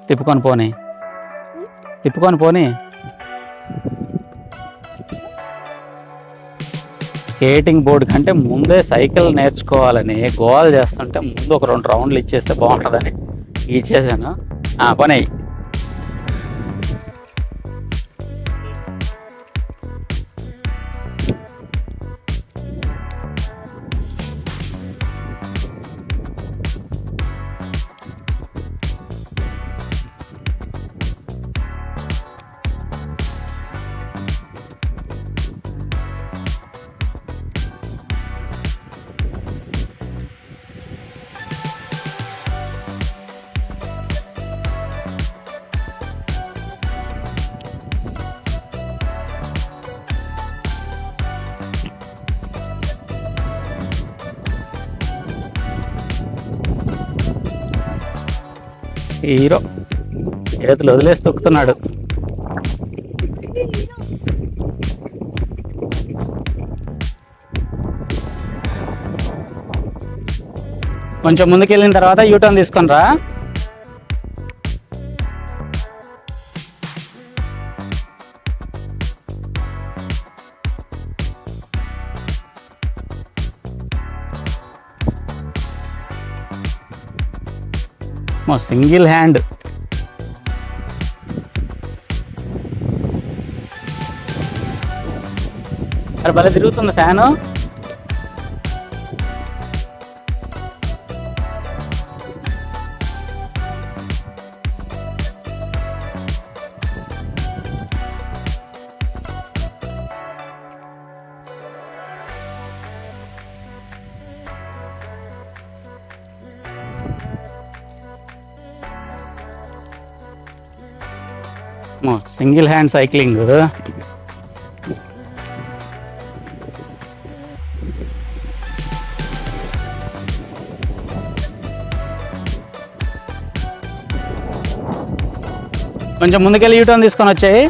తిప్పుకొని పోనీ, తిప్పుకొని పోనీ. స్కేటింగ్ బోర్డు కంటే ముందే సైకిల్ నేర్చుకోవాలని గోల్ చేస్తుంటే ముందు ఒక 2 రౌండ్లు ఇచ్చేస్తే బాగుంటుందని ఇచ్చేసాను. పని హీరో చేతులు వదిలేసి తొక్కుతున్నాడు. కొంచెం ముందుకెళ్ళిన తర్వాత యూటర్న్ తీసుకొని రా. Single hand. అరే భలే తిరుగుతుంది ఫ్యాను. Single hand cycling. కొంచెం ముందుకెళ్ళి యూటర్న్ తీసుకొని వచ్చాయి.